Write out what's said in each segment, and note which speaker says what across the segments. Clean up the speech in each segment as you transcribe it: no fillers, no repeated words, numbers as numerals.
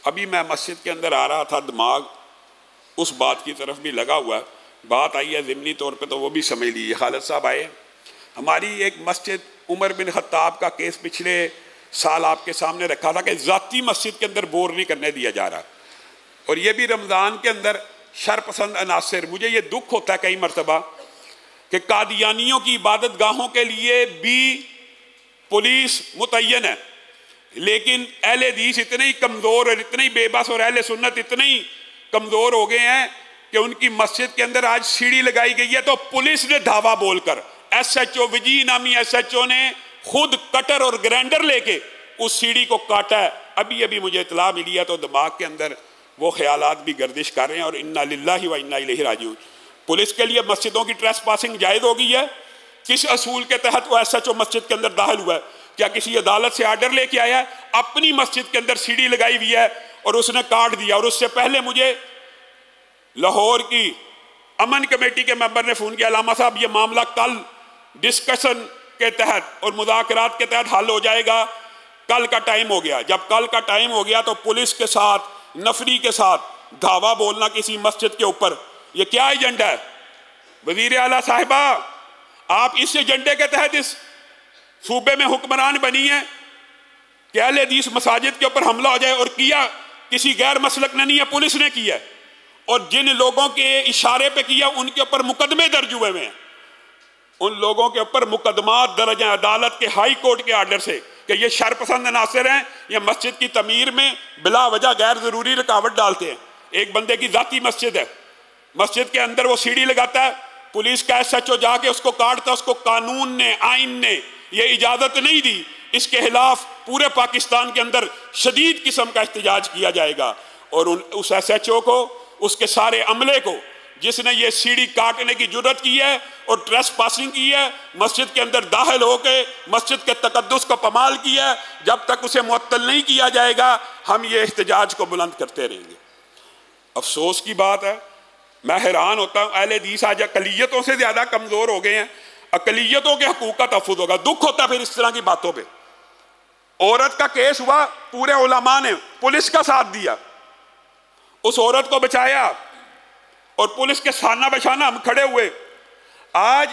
Speaker 1: अभी मैं मस्जिद के अंदर आ रहा था, दिमाग उस बात की तरफ भी लगा हुआ है। बात आई है ज़िमनी तौर पे तो वो भी समझ लीजिए। खालिद साहब आए, हमारी एक मस्जिद उमर बिन खत्ताब का केस पिछले साल आपके सामने रखा था कि ज़ाती मस्जिद के अंदर बोर नहीं करने दिया जा रहा, और ये भी रमज़ान के अंदर शरपसंद अनासर। मुझे ये दुख होता है कई मरतबा कि कादियानियों की इबादत गाहों के लिए भी पुलिस मुतय्यन है, लेकिन अहले हदीस इतने ही कमज़ोर और इतने ही बेबस और अहले सुन्नत इतने ही कमज़ोर हो गए हैं कि उनकी मस्जिद के अंदर आज सीढ़ी लगाई गई है तो पुलिस ने धावा बोलकर, SHO विजी नामी SHO ने खुद कटर और ग्राइंडर लेके उस सीढ़ी को काटा है। अभी अभी मुझे इतला मिली है तो दिमाग के अंदर वो ख्यालात भी गर्दिश कर रहे हैं। और इन्ना लिल्लाहि व इन्ना इलैहि राजिऊन। पुलिस के लिए मस्जिदों की ट्रेस पासिंग जायज़ हो गई है। किस असूल के तहत वो SHO मस्जिद के अंदर दाखिल हुआ है? क्या किसी अदालत से आर्डर लेके आया है? अपनी मस्जिद के अंदर सीढ़ी लगाई हुई है और उसने काट दिया। और उससे पहले मुझे लाहौर की अमन कमेटी के मेंबर ने फ़ोन किया, अलामा साहब ये मामला कल डिस्कशन के तहत और मुज़ाकरात के तहत हल हो जाएगा, कल का टाइम हो गया। जब कल का टाइम हो गया तो पुलिस के साथ, नफरी के साथ धावा बोलना किसी मस्जिद के ऊपर, ये क्या एजेंडा है? वज़ीर आला साहिबा, आप इस एजेंडे के तहत इस सूबे में हुक्मरान बनी है कि अहले हदीस मसाजिद के ऊपर हमला हो जाए, और किया किसी गैर मसलक ने नहीं है, पुलिस ने किया। और जिन लोगों के इशारे पे किया उनके ऊपर मुकदमे दर्ज हुए हैं। उन लोगों के ऊपर मुकदमा दर्ज है अदालत के, हाई कोर्ट के आर्डर से कि ये शरपसंद अनासर हैं, ये मस्जिद की तमीर में बिला वजह गैर ज़रूरी रुकावट डालते हैं। एक बंदे की ज़ाती मस्जिद है, मस्जिद के अंदर वो सीढ़ी लगाता है, पुलिस का SHO जाके उसको काटता है। उसको कानून ने, आइन ने ये इजाज़त नहीं दी। इसके खिलाफ पूरे पाकिस्तान के अंदर शदीद किस्म का एहतजाज किया जाएगा। और उस SHO को, उसके सारे अमले को, जिसने ये सीढ़ी काटने की जुर्रत की है और ट्रेस पासिंग की है, मस्जिद के अंदर दाखिल होके मस्जिद के तकद्दुस को पमाल किया है, जब तक उसे मुअत्तल नहीं किया जाएगा हम ये एहतजाज को बुलंद करते रहेंगे। अफसोस की बात है, मैं हैरान होता हूँ, अहले हदीस आज अक़लियतों से ज़्यादा कमज़ोर हो गए हैं। अक़लियतों के हकूक़ का तहफ़्फ़ुज़ होगा। दुख होता है फिर इस तरह की बातों पे। औरत का केस हुआ, पूरे उलमा ने पुलिस का साथ दिया, उस औरत को बचाया और पुलिस के साना बशाना हम खड़े हुए। आज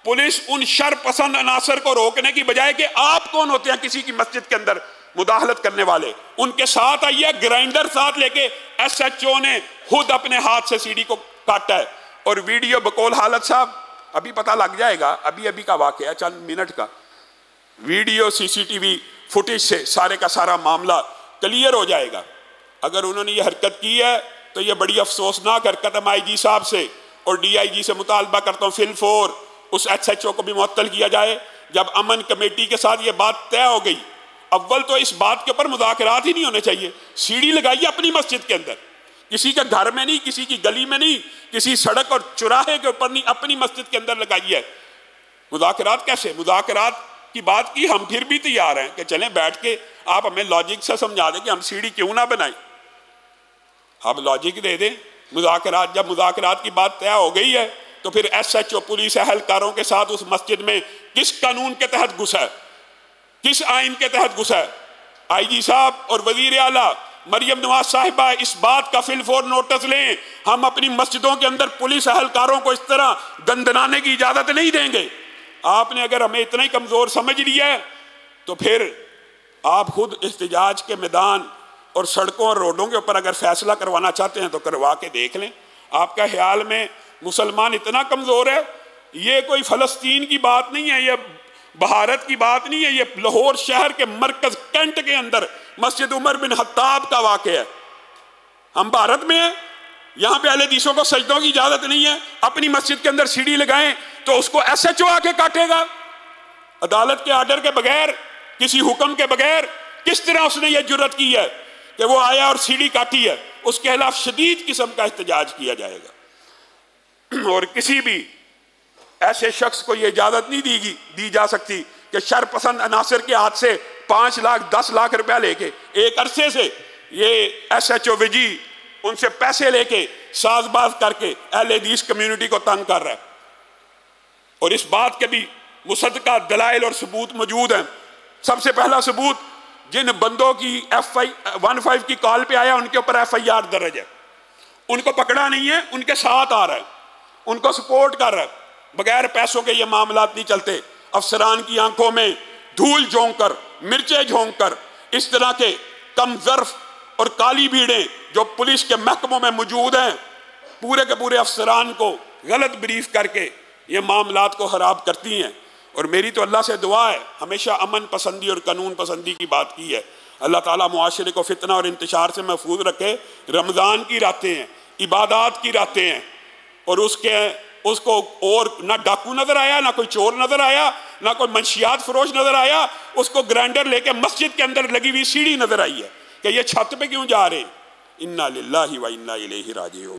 Speaker 1: पुलिस उन शरपसंद अनासर को रोकने की बजाय कि आप कौन होते हैं किसी की मस्जिद के अंदर मुदाखलत करने वाले, उनके साथ आई है, ग्राइंडर साथ लेके SHO ने खुद अपने हाथ से सीढ़ी को काटा है। और वीडियो बकौल हालत साहब अभी पता लग जाएगा, अभी अभी का वाक़या है, चंद मिनट का वीडियो CCTV फुटेज से सारे का सारा मामला क्लियर हो जाएगा। अगर उन्होंने ये हरकत की है तो ये बड़ी अफसोसनाक हरकत है। मैं IG साहब से और DIG से मुतालबा करता हूँ फिल-फौर उस SHO को भी मुअत्तल किया जाए। जब अमन कमेटी के साथ ये बात तय हो गई, अव्वल तो इस बात के ऊपर मुज़ाकरात ही नहीं होने चाहिए। सीढ़ी लगाइए अपनी मस्जिद के अंदर, किसी के घर में नहीं, किसी की गली में नहीं, किसी सड़क और चौराहे के ऊपर नहीं, अपनी मस्जिद के अंदर लगाइए। मुज़ाकरात कैसे? मुज़ाकरात की बात की हम फिर भी तैयार हैं कि चलें बैठ के आप हमें लॉजिक से समझा दें कि हम सीढ़ी क्यों ना बनाएं। आप लॉजिक दे दें। मुज़ाकरात, जब मुज़ाकरात की बात तय हो गई है तो फिर SHO पुलिस एहलकारों के साथ उस मस्जिद में किस कानून के तहत घुसा है, किस आइन के तहत घुसा है? IG साहब और वज़ीर आला मरियम नवाज साहिबा इस बात का फिल-फौर नोटिस लें। हम अपनी मस्जिदों के अंदर पुलिस एहलकारों को इस तरह गंदनाने की इजाज़त नहीं देंगे। आपने अगर हमें इतना ही कमज़ोर समझ लिया है तो फिर आप खुद एहतजाज के मैदान और सड़कों और रोडों के ऊपर अगर फैसला करवाना चाहते हैं तो करवा के देख लें। आपका ख्याल में मुसलमान इतना कमज़ोर है? ये कोई फ़लस्तीन की बात नहीं है, ये भारत की बात नहीं है, ये लाहौर शहर के मरकज़ कैंट के अंदर मस्जिद उमर बिन खत्ताब का वाक़या है। हम भारत में हैं, यहाँ पे अहले हदीसों को सजदों की इजाज़त नहीं है। अपनी मस्जिद के अंदर सीढ़ी लगाएं तो उसको SHO आके काटेगा। अदालत के आर्डर के बगैर, किसी हुक्म के बगैर किस तरह उसने ये जुर्रत की है कि वो आया और सीढ़ी काटी है? उसके खिलाफ शदीद किस्म का एहतजाज किया जाएगा। और किसी भी ऐसे शख्स को ये इजाज़त नहीं दी जा सकती कि शरपसंद अनासर के हाथ से 5 लाख 10 लाख रुपया लेके एक अरसे से ये SHO विजी उनसे पैसे लेके साजबाज करके अहले हदीस कम्युनिटी को तंग कर रहा है। और इस बात के भी मुसद्दका दलाइल और सबूत मौजूद हैं। सबसे पहला सबूत, जिन बंदों की FI-15 की कॉल पे आया उनके ऊपर FIR दर्ज है, उनको पकड़ा नहीं है, उनके साथ आ रहा है, उनको सपोर्ट कर रहा है। बगैर पैसों के ये मामलात नहीं चलते। अफसरान की आंखों में धूल झोंक कर, मिर्चें झोंक कर इस तरह के कमजर्फ और काली भीड़ें जो पुलिस के महकमों में मौजूद हैं, पूरे के पूरे अफसरान को गलत ब्रीफ करके ये मामलात को खराब करती हैं। और मेरी तो अल्लाह से दुआ है, हमेशा अमन पसंदी और कानून पसंदी की बात की है। अल्लाह ताला मुआशरे को फितना और इंतशार से महफूज रखे। रमज़ान की रातें हैं, इबादत की रातें हैं, और उसको और ना डाकू नजर आया, ना कोई चोर नजर आया, ना कोई मंशियात फरोश नजर आया। उसको ग्राइंडर लेके मस्जिद के अंदर लगी हुई सीढ़ी नजर आई है कि ये छत पे क्यों जा रहे। इन्ना लिल्लाहि व इन्ना इलैहि राजिऊन।